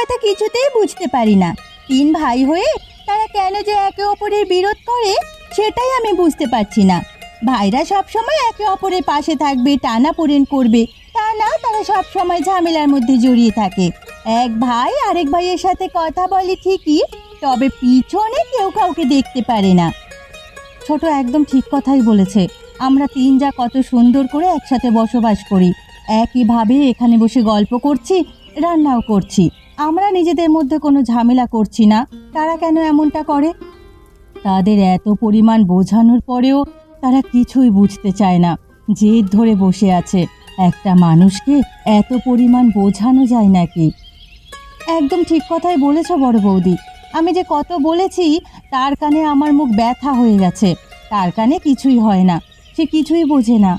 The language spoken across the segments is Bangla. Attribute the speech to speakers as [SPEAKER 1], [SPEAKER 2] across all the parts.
[SPEAKER 1] কথা কিছুতেই বুঝতে পারি না। তিন ভাই হয়ে তারা কেন যে একে অপরের বিরোধ করে সেটাই আমি বুঝতে পারছি না। ভাইরা সব সময় একে অপরের পাশে থাকবে, টানাপোড়েন করবে, তা না তারা সব সময় ঝামেলার মধ্যে জড়িয়ে থাকে। এক ভাই আরেক ভাইয়ের সাথে কথা বলে ঠিকই, তবে পিছনে কেউ কাউকে দেখতে পারে না। ছোট একদম ঠিক কথাই বলেছে। আমরা তিন যা কত সুন্দর করে একসাথে বসবাস করি, একইভাবে এখানে বসে গল্প করছি, রান্নাও করছি। আমরা নিজেদের মধ্যে কোনো ঝামেলা করছি না, তারা কেন এমনটা করে? তাদের এত পরিমাণ বোঝানোর পরেও তারা কিছুই বুঝতে চায় না, জেদ ধরে বসে আছে। একটা মানুষকে এত পরিমাণ বোঝানো যায় নাকি? একদম ঠিক কথাই বলেছ বড় বৌদি। আমি যে কত বলেছি, তার কানে আমার মুখ ব্যথা হয়ে গেছে। তার কানে কিছুই হয় না, সে কিছুই বোঝে না।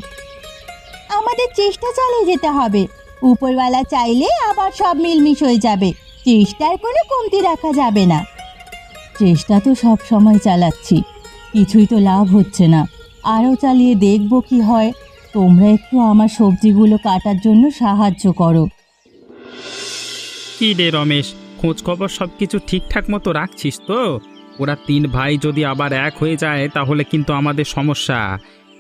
[SPEAKER 1] আমাদের চেষ্টা চালিয়ে যেতে হবে। উপরওয়ালা চাইলে আবার সব মিলমিশ হয়ে যাবে। চেষ্টার কোনো কমতি রাখা যাবে না। চেষ্টা তো সব সময় চালাচ্ছি, কিছুই তো লাভ হচ্ছে না। আরও চালিয়ে দেখব কি হয়। তোমরা একটু আমার সবজিগুলো কাটার জন্য সাহায্য করো।
[SPEAKER 2] কি রে রমেশ, খোঁজ খবর সব কিছু ঠিকঠাক মতো রাখছিস তো? ওরা তিন ভাই যদি আবার এক হয়ে যায় তাহলে কিন্তু আমাদের সমস্যা।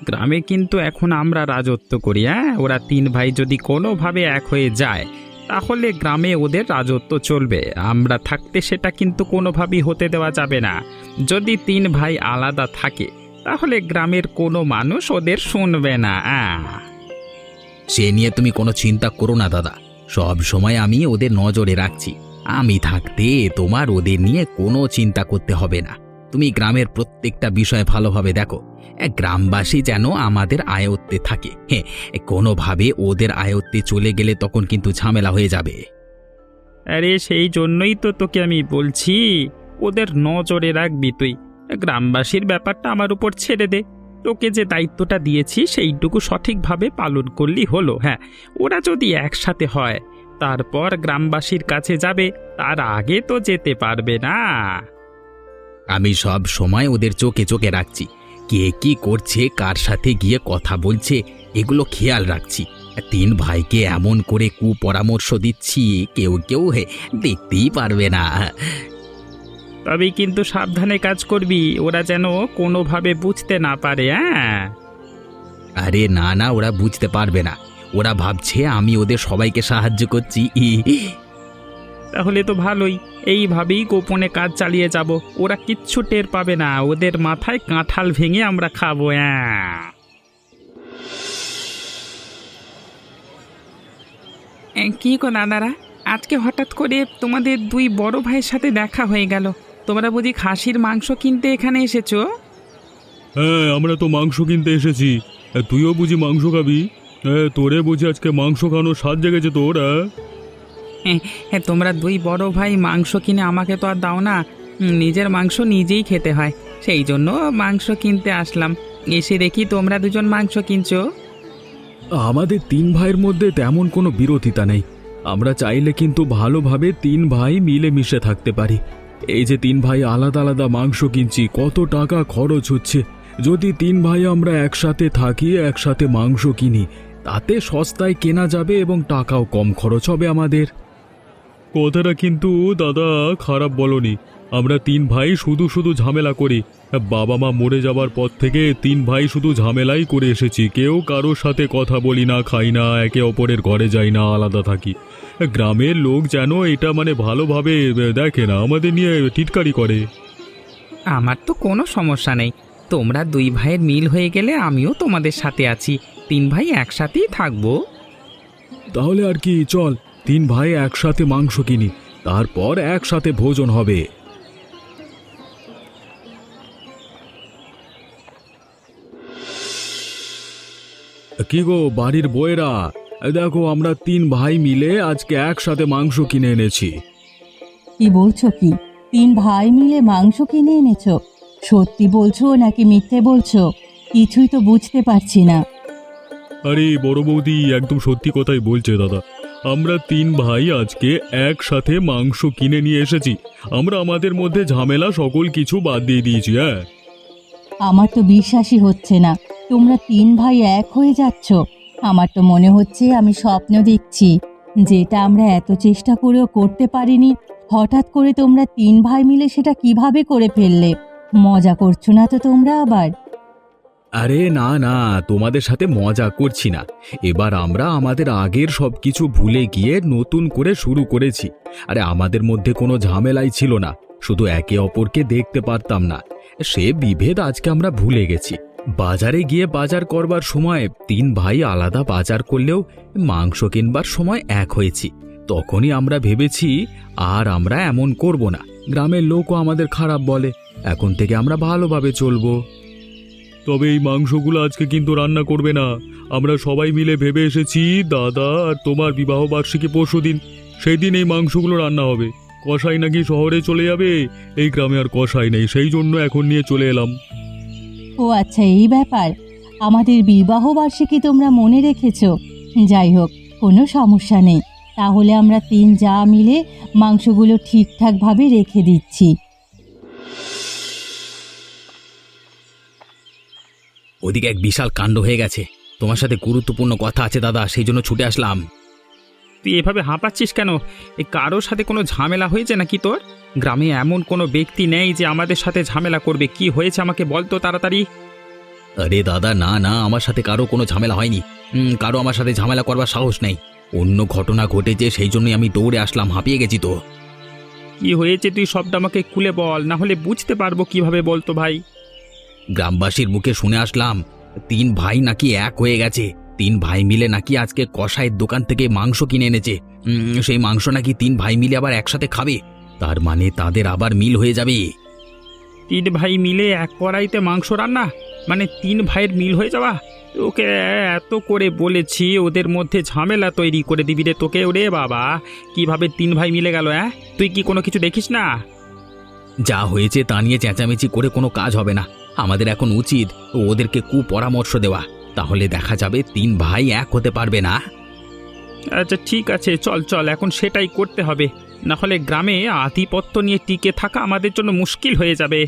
[SPEAKER 2] গ্রামে কিন্তু এখন আমরা রাজত্ব করি, হ্যাঁ? ওরা তিন ভাই যদি কোনোভাবে এক হয়ে যায় তাহলে গ্রামে ওদের রাজত্ব চলবে। আমরা থাকতে সেটা কিন্তু কোনোভাবেই হতে দেওয়া যাবে না। যদি তিন ভাই আলাদা থাকে তাহলে গ্রামের কোনো মানুষ ওদের শুনবে না।
[SPEAKER 3] সে নিয়ে তুমি কোনো চিন্তা করো না দাদা, সব সময় আমি ওদের নজরে রাখছি। আমি থাকতে তোমার ওদের নিয়ে কোনো চিন্তা করতে হবে না। তুমি গ্রামের প্রত্যেকটা বিষয় ভালোভাবে দেখো। গ্রামবাসী যেন আমাদের আয়ত্তে থাকে। হ্যাঁ, কোনোভাবে ওদের আয়ত্তে চলে গেলে তখন কিন্তু ঝামেলা হয়ে যাবে।
[SPEAKER 2] আরে সেই জন্যই তো তোকে আমি বলছি, ওদের নজরে রাখবি তুই। গ্রামবাসীর ব্যাপারটা আমার উপর ছেড়ে দে। তোকে যে দায়িত্বটা দিয়েছি সেইটুকু সঠিকভাবে পালন করলেই হলো। হ্যাঁ, ওরা যদি একসাথে হয় তারপর গ্রামবাসীর কাছে যাবে, তার আগে তো যেতে পারবে না।
[SPEAKER 3] আমি সব সময় ওদের চোখে চোখে রাখছি, কে কি করছে, কার সাথে গিয়ে কথা বলছে, এগুলো খেয়াল রাখছি। তিন ভাইকে এমন করে কুপরামর্শ দিচ্ছি, কেউ কেউ দেখতেই পারবে না।
[SPEAKER 2] তবেই কিন্তু সাবধানে কাজ করবি, ওরা যেন কোনোভাবে বুঝতে না পারে। হ্যাঁ,
[SPEAKER 3] আরে না না, ওরা বুঝতে পারবে না। ওরা ভাবছে আমি ওদের সবাইকে সাহায্য করছি।
[SPEAKER 2] তাহলে তো ভালোই। এইভাবেই গোপনে কাজ চালিয়ে যাব, ওরা কিচ্ছু টের পাবে না। ওদের মাথায় কাঁঠাল ভেঙে আমরা খাবো। কি গো দাদারা, আজকে হঠাৎ করে তোমাদের দুই বড় ভাইয়ের সাথে দেখা হয়ে গেল। তোমরা বুঝি খাসির মাংস কিনতে এখানে এসেছো?
[SPEAKER 4] হ্যাঁ, আমরা তো মাংস কিনতে এসেছি। তুইও বুঝি মাংস খাবি? তোরে বুঝি আজকে মাংস খাওয়ানোর স্বাদ জেগেছে তোর?
[SPEAKER 2] হ্যাঁ, তোমরা দুই বড় ভাই মাংস কিনে আমাকে তো আর দাও না। নিজের মাংস নিজেই খেতে হয়, সেই জন্য মাংস কিনতে আসলাম। এসে দেখি তোমরা দুজন মাংস কিনছো।
[SPEAKER 4] আমাদের তিন ভাইয়ের মধ্যে তেমন কোনো বিরোধিতা নেই। আমরা চাইলে কিন্তু ভালোভাবে তিন ভাই মিলে মিশে থাকতে পারি। এই যে তিন ভাই আলাদা আলাদা মাংস কিনছি, কত টাকা খরচ হচ্ছে। যদি তিন ভাই আমরা একসাথে থাকি, একসাথে মাংস কিনি, তাতে সস্তায় কেনা যাবে এবং টাকাও কম খরচ হবে আমাদের। কথাটা কিন্তু দাদা খারাপ বলনি। আমরা তিন ভাই শুধু শুধু ঝামেলা করি। বাবা মা মরে যাবার পর থেকে তিন ভাই শুধু ঝামেলাই করে এসেছি। কেউ কারোর সাথে কথা বলি না, খাই না, একে অপরের ঘরে যাই না, আলাদা থাকি। গ্রামের লোক যেন এটা ভালোভাবে দেখে না, আমাদের নিয়ে টিটকারি করে।
[SPEAKER 2] আমার তো কোনো সমস্যা নেই, তোমরা দুই ভাইয়ের মিল হয়ে গেলে আমিও তোমাদের সাথে আছি। তিন ভাই একসাথেই থাকবো।
[SPEAKER 4] তাহলে আর কি, চল তিন ভাই একসাথে মাংস কিনি, তারপর একসাথে ভোজন হবে। কি গো বাড়ির বউয়েরা, দেখো আমরা তিন ভাই মিলে আজকে একসাথে মাংস কিনে এনেছি।
[SPEAKER 1] কি বলছো কি? তিন ভাই মিলে মাংস কিনে এনেছো? সত্যি বলছো নাকি মিথ্যে বলছো? কিছুই তো বুঝতে পারছি না।
[SPEAKER 4] আরে বড় বৌদি একদম সত্যি কথাই বলছে দাদা। আমরা তিন ভাই আজকে একসাথে মাংস কিনে নিয়ে এসেছি। আমরা আমাদের মধ্যে ঝামেলা সকল কিছু বাদ দিয়ে দিয়েছি। হ্যাঁ,
[SPEAKER 1] আমার তো বিশ্বাসই হচ্ছে না তোমরা তিন ভাই এক হয়ে যাচ্ছ। আমার তো মনে হচ্ছে আমি স্বপ্ন দেখছি। যেটা আমরা এত চেষ্টা করেও করতে পারিনি, হঠাৎ করে তোমরা তিন ভাই মিলে সেটা কিভাবে করে ফেললে? মজা করছো না তো তোমরা আবার?
[SPEAKER 4] আরে না না, তোমাদের সাথে মজা করছি না। এবার আমরা আমাদের আগের সবকিছু ভুলে গিয়ে নতুন করে শুরু করেছি। আরে আমাদের মধ্যে কোনো ঝামেলাই ছিল না, শুধু একে অপরকে দেখতে পারতাম না, সে বিভেদ আজকে আমরা ভুলে গেছি। বাজারে গিয়ে বাজার করবার সময় তিন ভাই আলাদা বাজার করলেও মাংস কিনবার সময় এক হয়েছি। তখনই আমরা ভেবেছি আর আমরা এমন করব না। গ্রামের লোকও আমাদের খারাপ বলে, এখন থেকে আমরা ভালোভাবে চলবো। তবে এই মাংসগুলো আজকে কিন্তু রান্না করবে না। আমরা সবাই মিলে ভেবে এসেছি দাদা আর তোমার বিবাহ বার্ষিকী পরশুদিন, সেই দিন এই মাংসগুলো রান্না হবে। কসাই নাকি শহরে চলে যাবে, এই গ্রামে আর কসাই নেই, সেই জন্য এখন নিয়ে চলে এলাম।
[SPEAKER 1] ও আচ্ছা, এই ব্যাপার। আমাদের বিবাহ বার্ষিকী তোমরা মনে রেখেছো। যাই হোক, কোনো সমস্যা নেই। তাহলে আমরা তিন যা মিলে মাংসগুলো ঠিকঠাকভাবে রেখে দিচ্ছি।
[SPEAKER 3] ওদিকে এক বিশাল কাণ্ড হয়ে গেছে। তোমার সাথে গুরুত্বপূর্ণ কথা আছে দাদা, সেই জন্য ছুটে আসলাম।
[SPEAKER 2] তুই এভাবে হাঁপাচ্ছিস কেন? এই কারোর সাথে কোনো ঝামেলা হয়েছে নাকি তোর? গ্রামে এমন কোনো ব্যক্তি নেই যে আমাদের সাথে ঝামেলা করবে। কি হয়েছে আমাকে বল তো তাড়াতাড়ি।
[SPEAKER 3] আরে দাদা না না, আমার সাথে কারো কোনো ঝামেলা হয়নি। কারো আমার সাথে ঝামেলা করবার সাহস নেই। অন্য ঘটনা ঘটেছে, সেই জন্যই আমি দৌড়ে আসলাম, হাঁপিয়ে গেছি তো।
[SPEAKER 2] কি হয়েছে তুই সবটা আমাকে খুলে বল, না হলে বুঝতে পারবো কিভাবে। বলতো ভাই।
[SPEAKER 3] গ্রামবাসীর মুখে শুনে আসলাম তিন ভাই নাকি এক হয়ে গেছে। তিন ভাই মিলে নাকি আজকে কসাইয়ের দোকান থেকে মাংস কিনে এনেছে। সেই মাংস নাকি তিন ভাই মিলে আবার একসাথে খাবে। তার মানে তাদের আবার মিল হয়ে যাবে।
[SPEAKER 2] তিন ভাই মিলে এক কড়াইতে মাংস রান্না, মানে তিন ভাইয়ের মিল হয়ে যাওয়া? তোকে এত করে বলেছি ওদের মধ্যে ঝামেলা তৈরি করে দিবি রে তোকে। ওরে বাবা, কিভাবে তিন ভাই মিলে গেল? তুই কি কোনো কিছু দেখিস না?
[SPEAKER 3] যা হয়েছে তা নিয়ে চেঁচামেচি করে কোনো কাজ হবে না। আমাদের এখন উচিত ওদেরকে কুপরামর্শ দেওয়া, তাহলে দেখা যাবে তিন ভাই এক হতে পারবে না।
[SPEAKER 2] আচ্ছা ঠিক আছে, চল চল, এখন সেটাই করতে হবে। না হলে গ্রামে আধিপত্য নিয়ে টিকে থাকা আমাদের জন্য মুশকিল হয়ে যাবে।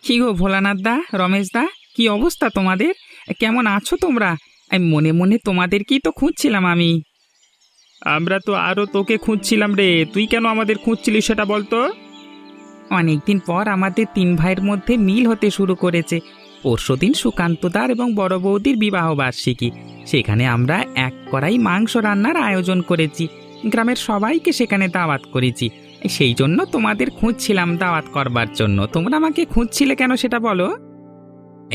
[SPEAKER 2] কি গো ভোলানাথ দা, রমেশ দা, কি অবস্থা তোমাদের? কেমন আছো তোমরা? আমি মনে মনে তোমাদেরকেই তো খুঁজছিলাম আমি। আমরা তো আরও তোকে খুঁজছিলাম রে। তুই কেন আমাদের খুঁজছিলি সেটা বলতো। অনেকদিন পর আমাদের তিন ভাইয়ের মধ্যে মিল হতে শুরু করেছে। পরশুদিন সুকান্তদার এবং বড় বৌদির বিবাহ বার্ষিকী। সেখানে আমরা এক কড়াই মাংস রান্নার আয়োজন করেছি। গ্রামের সবাইকে সেখানে দাওয়াত করেছি। সেই জন্য তোমাদের খুঁজছিলাম দাওয়াত করবার জন্য। তোমরা আমাকে খুঁজছিলে কেন সেটা বলো।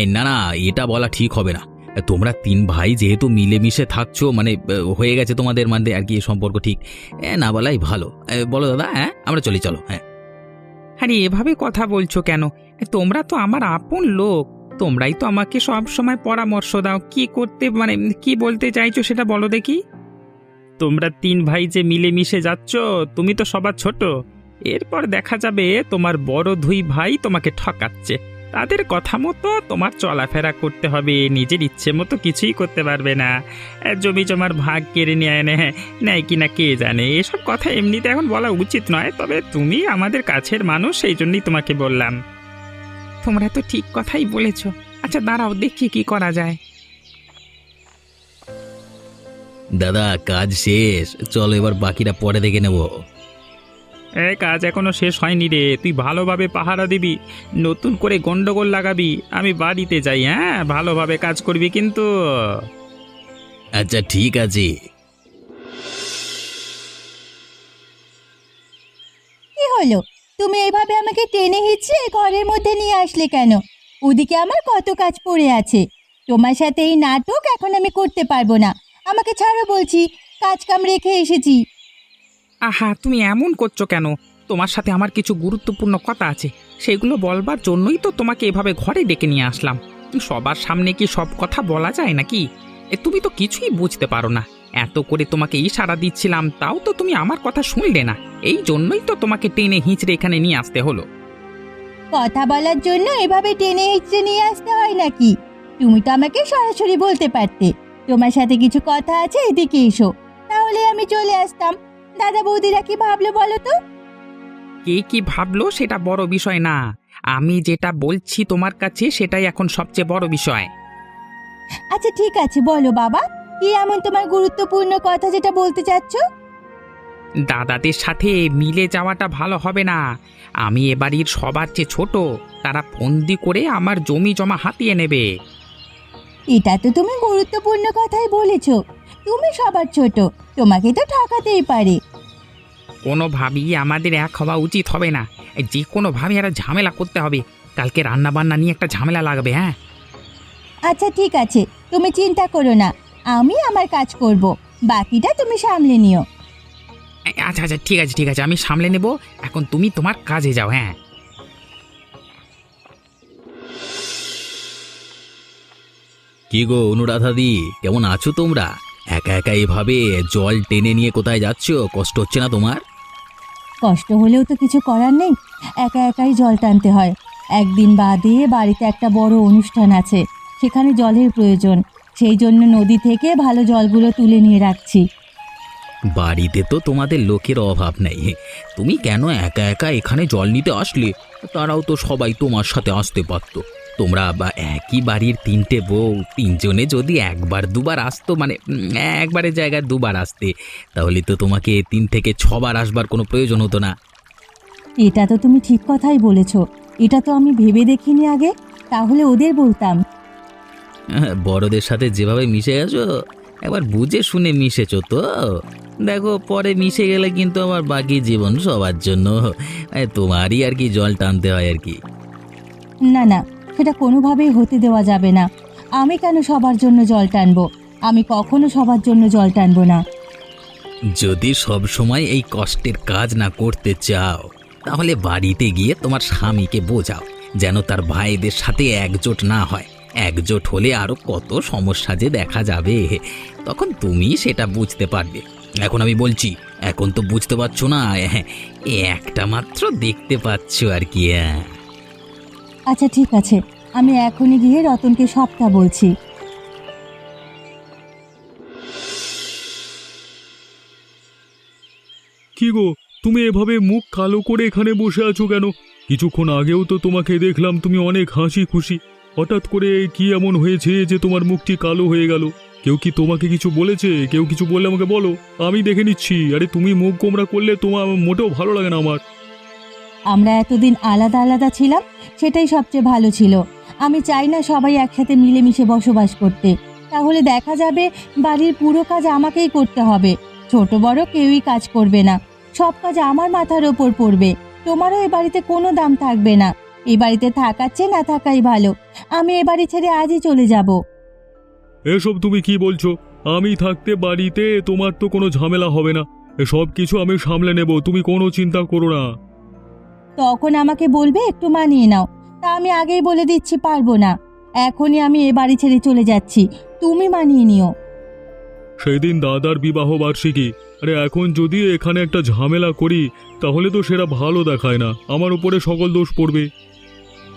[SPEAKER 3] এই না না, এটা বলা ঠিক হবে না। তোমরা তিন ভাই যেহেতু মিলেমিশে থাকছো, মানে হয়ে গেছে তোমাদের মধ্যে আর কি সম্পর্ক, ঠিক না বলাই ভালো। বলো দাদা, হ্যাঁ আমরা চলি, চলো। হ্যাঁ
[SPEAKER 2] আরে এভাবে কথা বলছো কেন? তোমরা তো আমার আপন লোক। তোমরাই তো আমাকে সব সময় পরামর্শ দাও কি করতে, মানে কি বলতে চাইছো সেটা বলো দেখি। তোমরা তিন ভাই যে মিলেমিশে যাচ্ছ, তুমি তো সবার ছোট। এরপর দেখা যাবে তোমার বড় দুই ভাই তোমাকে ঠকাচ্ছে। তাদের কথা মতো তোমার চলাফেরা করতে হবে, নিজের ইচ্ছে মতো কিছুই করতে পারবে না। জমি জমার ভাগ কেড়ে নিয়ে নেয় কিনা কে জানে। এসব কথা এমনিতে এখন বলা উচিত নয়, তবে তুমি আমাদের কাছের মানুষ, সেই জন্যই তোমাকে বললাম। তোমরা তো ঠিক কথাই বলেছ। আচ্ছা দাঁড়াও, দেখি কি করা যায়।
[SPEAKER 3] দাদা কাজ শেষ, চলো এবার বাকিটা পরে দেখে নেব।
[SPEAKER 2] কাজ এখনো শেষ হয়নি রে। তুই ভালোভাবে পাহারা দিবি, নতুন করে গন্ডগোল লাগাবি। আমি বাড়িতে যাই, হ্যাঁ? ভালোভাবে কাজ করবি কিন্তু।
[SPEAKER 3] আচ্ছা ঠিক আছে।
[SPEAKER 1] কি হলো? তুমি এইভাবে আমাকে টেনে হিঁচড়ে ঘরের মধ্যে নিয়ে আসলে কেন? ওদিকে আমার কত কাজ পড়ে আছে। তোমার সাথে এই নাটক এখন আমি করতে পারবো না। আমাকে ছাড়ো বলছি, কাজ কাম রেখে এসেছি।
[SPEAKER 2] আহা, তুমি এমন করছো কেন? তোমার সাথে আমার কিছু গুরুত্বপূর্ণ কথা আছে, সেগুলো বলবার জন্যই তো তোমাকে এভাবে ঘরে ডেকে নিয়ে আসলাম। সবার সামনে কি সব কথা বলা যায় নাকি? তুমি তো কিছুই বুঝতে পারো না। এত করে তোমাকে ইশারা দিচ্ছিলাম, তাও তো তুমি আমার কথা শুনলে না। এই জন্যই তো তোমাকে টেনে হিঁচড়ে এখানে নিয়ে আসতে হলো।
[SPEAKER 1] কথা বলার জন্য এভাবে টেনে হিঁচড়ে নিয়ে আসতে হয় নাকি? তুমি তো আমাকে সরাসরি বলতে পারতে, তোমার সাথে কিছু কথা আছে, এদিকে এসো। তাহলে আমি চলে আসতাম। দাদা বৌদিরা কি ভাবলো বলো তো?
[SPEAKER 2] কে কি ভাবলো সেটা বড় বিষয় না। আমি যেটা বলছি তোমার কাছে, সেটাই এখন সবচেয়ে বড় বিষয়।
[SPEAKER 1] আচ্ছা ঠিক আছে, বলো বাবা, কি এমন তোমার গুরুত্বপূর্ণ কথা যেটা বলতে চাচ্ছ?
[SPEAKER 2] দাদাদের সাথে মিলে যাওয়াটা ভালো হবে না। আমি এ বাড়ির সবার চেয়ে ছোট, তারা ফন্দি করে আমার জমি জমা হাতিয়ে নেবে।
[SPEAKER 1] এটা তো তুমি গুরুত্বপূর্ণ কথাই বলেছ। তুমি সবার ছোট, তোমাকে তো ঠকাতেই পারে।
[SPEAKER 2] কোনোভাবেই আমাদের এক হওয়া উচিত হবে না। যে কোনোভাবে একটা ঝামেলা করতে হবে। কালকে রান্না বান্না নিয়ে একটা ঝামেলা লাগবে। হ্যাঁ,
[SPEAKER 1] আচ্ছা ঠিক আছে, তুমি চিন্তা করো না, আমি আমার কাজ করব, বাকিটা তুমি সামলে নিও।
[SPEAKER 2] আচ্ছা আচ্ছা, ঠিক আছে ঠিক আছে, আমি সামলে নেব। এখন তুমি তোমার কাজে যাও। হ্যাঁ,
[SPEAKER 3] কি গো অনুরাধাদি, কেমন আছো তোমরা? একা একা এভাবে জল টেনে নিয়ে কোথায় যাচ্ছ? কষ্ট হচ্ছে না তোমার?
[SPEAKER 1] কষ্ট হলেও তো কিছু করার নেই, একা একাই জল টানতে হয়। একদিন বাদে বাড়িতে একটা বড় অনুষ্ঠান আছে, সেখানে জলের প্রয়োজন, সেই জন্য নদী থেকে ভালো জলগুলো তুলে নিয়ে রাখছি।
[SPEAKER 3] বাড়িতে তো তোমাদের লোকের অভাব নেই, তুমি কেন একা একা এখানে জল নিতে আসলে? তারাও তো সবাই তোমার সাথে আসতে পারতো। তোমরা বা একই বাড়ির তিনটে বউ, তিনজনে যদি একবার দুবার আসতো, মানে একবারের জায়গায় দুবার আসতে, তাহলে তো তোমাকে 3 থেকে 6 বার আসবার কোনো প্রয়োজন হতো না।
[SPEAKER 1] এটা তো তুমি ঠিক কথাই বলেছ, এটা তো আমি ভেবে দেখিনি আগে, তাহলে ওদের বলতাম।
[SPEAKER 3] বড়দের সাথে যেভাবে মিশে গেছো, একবার বুঝে শুনে মিশেছো তো। দেখো, পরে মিশে গেলে কিন্তু আমার বাকি জীবন সবার জন্য তোমারই আর কি জল টানতে হয় আর কি।
[SPEAKER 1] না না, সেটা কোনোভাবেই হতে দেওয়া যাবে না। আমি কেন সবার জন্য জল টানবো? আমি কখনো সবার জন্য জল টানবো না।
[SPEAKER 3] যদি সব সময় এই কষ্টের কাজ না করতে চাও, তাহলে বাড়িতে গিয়ে তোমার স্বামীকে বোঝাও যেন তার ভাইদের সাথে একজোট না হয়। একজোট হলে আরো কত সমস্যা যে দেখা যাবে, তখন তুমি সেটা বুঝতে পারবে। এখন আমি বলছি, এখন তো বুঝতে পারছো না, একটা মাত্র দেখতে পাচ্ছ আর কি।
[SPEAKER 1] আচ্ছা ঠিক আছে, আমি এখনই গিয়ে রতনকে সবটা বলছি।
[SPEAKER 4] কি গো, তুমি এভাবে মুখ কালো করে এখানে বসে আছো কেন? কিছুক্ষণ আগেও তো তোমাকে দেখলাম তুমি অনেক হাসি খুশি। হঠাৎ করে কি এমন হয়েছে যে তোমার মুখটি কালো হয়ে গেল? কেউ কি তোমাকে কিছু বলেছে? কেউ কিছু বললে আমাকে বলো, আমি দেখে নিচ্ছি। আরে তুমি মুখ গোমড়া করলে তোমার মোটেও ভালো লাগে না আমার।
[SPEAKER 1] আমরা এতদিন আলাদা আলাদা ছিলাম, সেটাই সবচেয়ে ভালো ছিল। আমি চাই না সবাই একসাথে মিলেমিশে বসবাস করতে, তাহলে দেখা যাবে বাড়ির পুরো কাজ আমাকেই করতে হবে। ছোট বড় কেউই কাজ করবে না, সব কাজ আমার মাথার ওপর পড়বে। তোমারও এ বাড়িতে কোনো দাম থাকবে না। এই বাড়িতে থাকার চেয়ে না থাকাই ভালো। আমি এ বাড়ি ছেড়ে আজই চলে যাব।
[SPEAKER 4] এসব তুমি কি বলছো? আমি থাকতে বাড়িতে তোমার তো কোনো ঝামেলা হবে না, সব কিছু আমি সামলে নেব, তুমি কোনো চিন্তা করো না।
[SPEAKER 1] তখন আমাকে বলবে একটু মানিয়ে নাও, তা আমি আগেই বলে দিচ্ছি পারবো না। এখনই আমি এ বাড়ি ছেড়ে চলে যাচ্ছি, তুমি মানিয়ে নিও।
[SPEAKER 4] সেদিন দাদার বিবাহ বার্ষিকী, আরে এখন যদি এখানে একটা ঝামেলা করি, তাহলে তো সেটা ভালো দেখায় না, আমার উপরে সকল দোষ পড়বে।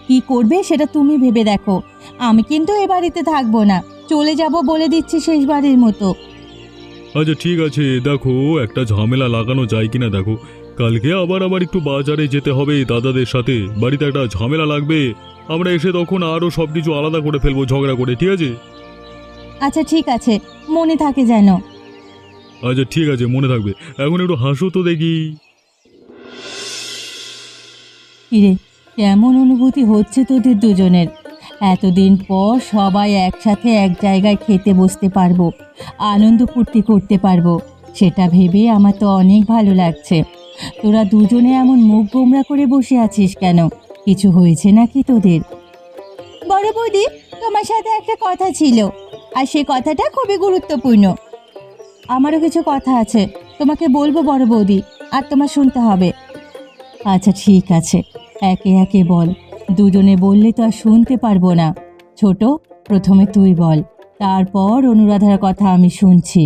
[SPEAKER 1] কি করবে সেটা তুমি ভেবে দেখো। আমি কিন্তু এ বাড়িতে থাকবো না, চলে যাব বলে দিচ্ছি শেষবারের মতো।
[SPEAKER 4] আচ্ছা ঠিক আছে, দেখো একটা ঝামেলা লাগানো যায় কিনা দেখো। কালকে আবার একটু বাজারে যেতে হবে দাদাদের সাথে, বাড়িতে একটা ঝামেলা লাগবে। আমরা এসে তখন আরও সব কিছু আলাদা করে ফেলবো ঝগড়া করে, ঠিক আছে?
[SPEAKER 1] আচ্ছা ঠিক আছে, মনে থাকে যেন।
[SPEAKER 4] আচ্ছা ঠিক আছে, মনে থাকবে। এখন একটু হাসো তো দেখি।
[SPEAKER 1] কিরে, কেমন অনুভূতি হচ্ছে তোদের দুজনের? এতদিন পর সবাই একসাথে এক জায়গায় খেতে বসতে পারবো, আনন্দ ফুর্তি করতে পারবো, সেটা ভেবে আমার তো অনেক ভালো লাগছে। তোরা দুজনে এমন মুখ গোমড়া করে বসে আছিস কেন? কিছু হয়েছে নাকি তোদের? বড় বৌদি, তোমার সাথে একটা কথা ছিল, আর সে কথাটা খুবই গুরুত্বপূর্ণ। আমারও কিছু কথা আছে, তোমাকে বলবো বড় বৌদি, আর তোমার শুনতে হবে। আচ্ছা ঠিক আছে, একে একে বল, দুজনে বললে তো আর শুনতে পারবো না। ছোট, প্রথমে তুই বল, তারপর অনুরাধার কথা আমি শুনছি।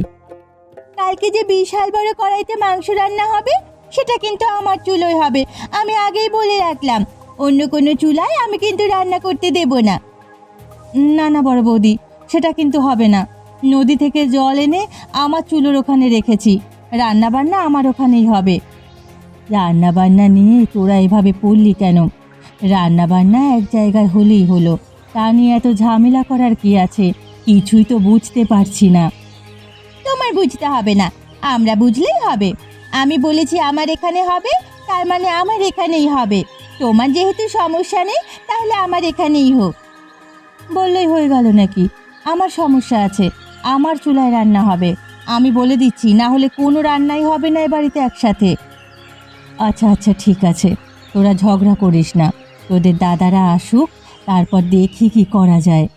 [SPEAKER 1] কালকে যে বিশাল বড় কড়াইতে মাংস রান্না হবে, সেটা কিন্তু আমার চুলোয় হবে, আমি আগেই বলে রাখলাম। অন্য কোনো চুলায় আমি কিন্তু রান্না করতে দেব না। না না বড় বৌদি, সেটা কিন্তু হবে না। নদী থেকে জল এনে আমার চুলোর ওখানে রেখেছি, রান্না বান্না আমার ওখানেই হবে। রান্না বান্না নিয়ে তোরা এভাবে পড়লি কেন? রান্না বান্না এক জায়গায় হলেই হলো, তা নিয়ে এত ঝামেলা করার কি আছে? কিছুই তো বুঝতে পারছি না। তোমার বুঝতে হবে না, আমরা বুঝলেই হবে। আমি বলেছি আমার এখানে হবে, তার মানে আমার এখানেই হবে। তোমার যেহেতু সমস্যা নেই, তাহলে আমার এখানেই হোক। বললেই হয়ে গেল নাকি? আমার সমস্যা আছে, আমার চুলায় রান্না হবে। আমি বলে দিচ্ছি, না হলে কোনো রান্নাই হবে না এ বাড়িতে একসাথে। আচ্ছা আচ্ছা, ঠিক আছে, তোরা ঝগড়া করিস না। তোদের দাদারা আসুক, তারপর দেখি কি করা যায়।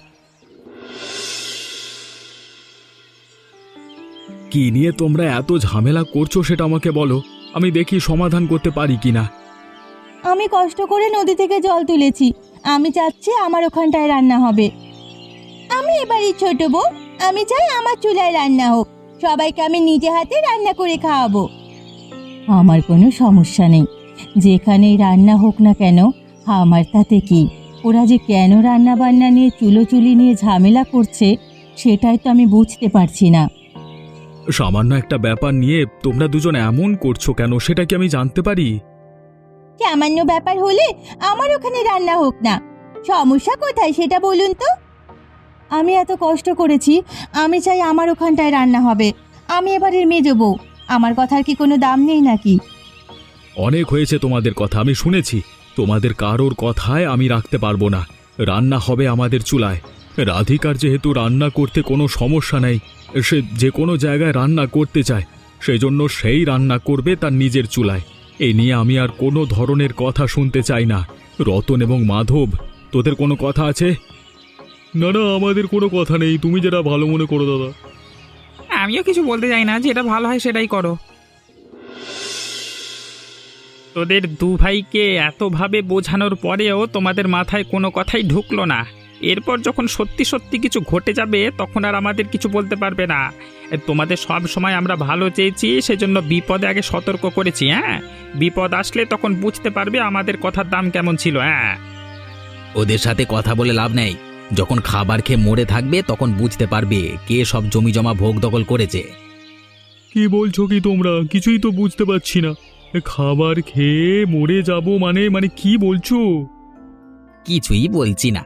[SPEAKER 4] কি নিয়ে তোমরা এত ঝামেলা করছো সেটা আমাকে বলো, আমি দেখি সমাধান করতে পারি কিনা।
[SPEAKER 1] আমি কষ্ট করে নদী থেকে জল তুলেছি, আমি চাচ্ছি আমার ওখানটায় রান্না হবে। আমি এবারই ছোট বউ, আমি চাই আমার চুলায় রান্না হোক। সবাইকে আমি নিজে হাতে রান্না করে খাওয়াবো। আমার কোনো সমস্যা নেই, যেখানেই রান্না হোক না কেন, আমার তাতে কি। ওরা যে কেন রান্না বান্না নিয়ে চুলোচুলি নিয়ে ঝামেলা করছে, সেটাই তো আমি বুঝতে পারছি না।
[SPEAKER 4] সামান্য একটা ব্যাপার নিয়ে তোমরা দুজন এমন করছো কেন, সেটা কি আমি জানতে পারি?
[SPEAKER 1] সামান্য ব্যাপার হলে আমার ওখানে রান্না হোক না, সমস্যা কোথায় সেটা বলুন তো। আমি এত কষ্ট করেছি, আমি চাই আমার ওখানটায় রান্না হবে। আমি এবারের মেজো বউ, আমার কথার কি কোনো দাম নেই নাকি?
[SPEAKER 4] অনেক হয়েছে তোমাদের কথা, আমি শুনেছি। তোমাদের কারোর কথায় আমি রাখতে পারবো না। রান্না হবে আমাদের চুলায়। রাধিকার যেহেতু রান্না করতে কোনো সমস্যা নেই, সে যে কোনো জায়গায় রান্না করতে চায়, সেজন্য সেই রান্না করবে তার নিজের চুলায়। এই নিয়ে আমি আর কোনো ধরনের কথা শুনতে চাই না। রতন এবং মাধব, তোদের কোনো কথা আছে? না না, আমাদের কোনো কথা নেই, তুমি যেটা ভালো মনে করো দাদা।
[SPEAKER 2] আমিও কিছু বলতে চাই না, যেটা ভালো হয় সেটাই করো। তোদের দু ভাইকে এতভাবে বোঝানোর পরেও তোমাদের মাথায় কোনো কথাই ঢুকলো না। এরপর যখন সত্যি সত্যি কিছু ঘটে যাবে, তখন আর আমাদের কিছু বলতে পারবে না। তোমাদের সব সময় আমরা ভালো চেয়েছি, সেজন্য বিপদে আগে সতর্ক করেছি। হ্যাঁ, বিপদ আসলে তখন বুঝতে পারবে আমাদের কথার দাম কেমন ছিল। হ্যাঁ,
[SPEAKER 3] ওদের সাথে কথা বলে লাভ নেই। যখন খাবার খেয়ে মরে থাকবে তখন বুঝতে পারবে কে সব জমি জমা ভোগ দখল করেছে।
[SPEAKER 4] কি বলছো কি তোমরা? কিছুই তো বুঝতে পারছি না। খাবার খেয়ে মরে যাব মানে মানে কি বলছো?
[SPEAKER 3] কিছুই বলছি না।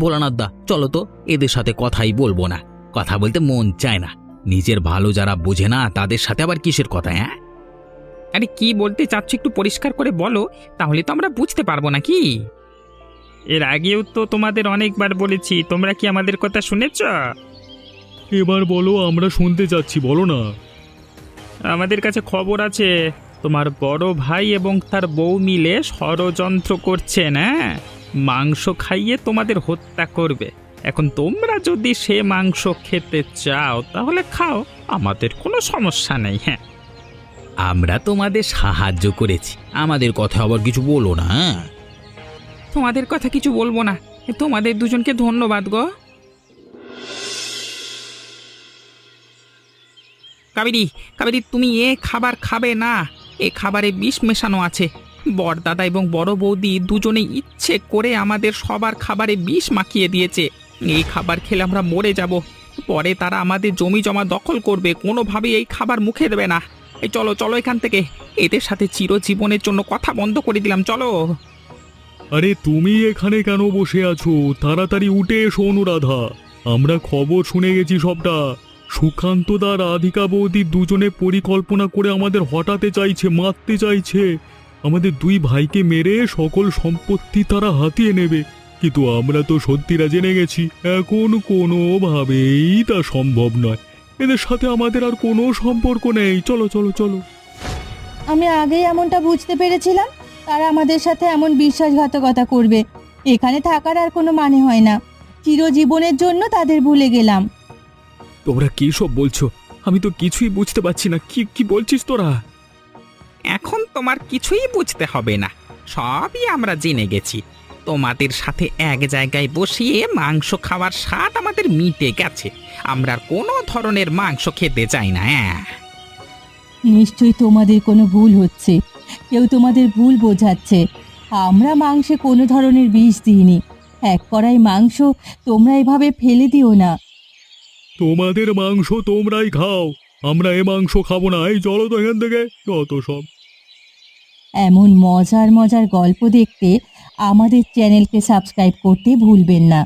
[SPEAKER 3] ভোলানাথ দা, চলো তো, এদের সাথে কথাই বলবো না। কথা বলতে মন চায় না। নিজের ভালো যারা বোঝে না, তাদের সাথে আবার কিসের কথা? হ্যাঁ,
[SPEAKER 2] আরে কি বলতে চাচ্ছ একটু পরিষ্কার করে বলো, তাহলে তো আমরা বুঝতে পারবো নাকি। এর আগেও তো তোমাদের অনেকবার বলেছি, তোমরা কি আমাদের কথা শুনেছ?
[SPEAKER 4] এবার বলো, আমরা শুনতে যাচ্ছি, বলো না।
[SPEAKER 2] আমাদের কাছে খবর আছে তোমার বড় ভাই এবং তার বউ মিলে ষড়যন্ত্র করছেন। হ্যাঁ, মাংস খাইয়ে তোমাদের হত্যা করবে। এখন তোমরা যদি সে মাংস খেতে চাও তাহলে খাও, আমাদের কোনো সমস্যা নেই। হ্যাঁ,
[SPEAKER 3] আমরা তোমাদের সাহায্য করেছি, আমাদের কথা আবার কিছু বলো না। হ্যাঁ?
[SPEAKER 2] তোমাদের কথা কিছু বলবো না। তোমাদের দুজনকে ধন্যবাদ গো। কাবেরী, কাবেরী, তুমি এ খাবার খাবে না। এ খাবারে বিষ মেশানো আছে। বড়দাদা এবং বড় বৌদি দুজনেই ইচ্ছে করে আমাদের সবার খাবারে বিষ মাখিয়ে দিয়েছে। এই খাবার খেলে আমরা মরে যাব। পরে তারা আমাদের জমি জমা দখল করবে, কোনোভাবেই এই খাবার মুখে দেবে না। এই চলো চলো এখান থেকে, এদের সাথে চিরজীবনের জন্য কথা বন্ধ করে দিলাম, চলো।
[SPEAKER 4] আরে তুমি এখানে কেন বসে আছো? তাড়াতাড়ি উঠে এসো অনুরাধা। আমরা খবর শুনে গেছি সবটা। সুকান্ত দা রাধিকা বৌদি দুজনে পরিকল্পনা করে আমাদের হটাতে চাইছে, মারতে চাইছে। আমাদের দুই ভাইকে মেরে সকল সম্পত্তি তারা হাতিয়ে নেবে। কিন্তু আমরা তো সত্যিটা জেনে গেছি, এখন কোনোভাবেই তা সম্ভব নয়। এদের সাথে আমাদের আর কোনো সম্পর্ক নেই। চলো চলো চলো।
[SPEAKER 1] আমি আগেই এমনটা বুঝতে পেরেছিলাম, তারা আমাদের সাথে এমন বিশ্বাসঘাতকতা করবে। এখানে থাকার আর কোনো মানে হয় না। চিরজীবনের জন্য তাদের ভুলে গেলাম।
[SPEAKER 4] তোমরা কি সব বলছো? আমি তো কিছুই বুঝতে পারছি না। কি কি বলছিস তোরা?
[SPEAKER 2] এখন তোমার কিছুই বুঝতে হবে না, সবই আমরা জেনে গেছি। তোমাদের সাথে এক জায়গায় বসিয়ে মাংস খাওয়ার স্বাদ আমাদের মিটে গেছে। আমরা আর কোনো ধরনের মাংস খেতে চাই না। হ্যাঁ,
[SPEAKER 1] নিশ্চয়ই তোমাদের কোনো ভুল হচ্ছে, কেউ তোমাদের ভুল বোঝাচ্ছে। আমরা মাংসে কোনো ধরনের বিষ দিইনি। এক কড়াই মাংস তোমরা এভাবে ফেলে দিও না।
[SPEAKER 4] তোমাদের মাংস তোমরাই খাও, আমরা এ মাংস খাবো না। এই চলো তো এখান থেকে, যত সব।
[SPEAKER 1] এমন মজার মজার গল্প দেখতে আমাদের চ্যানেলকে সাবস্ক্রাইব করতে ভুলবেন না।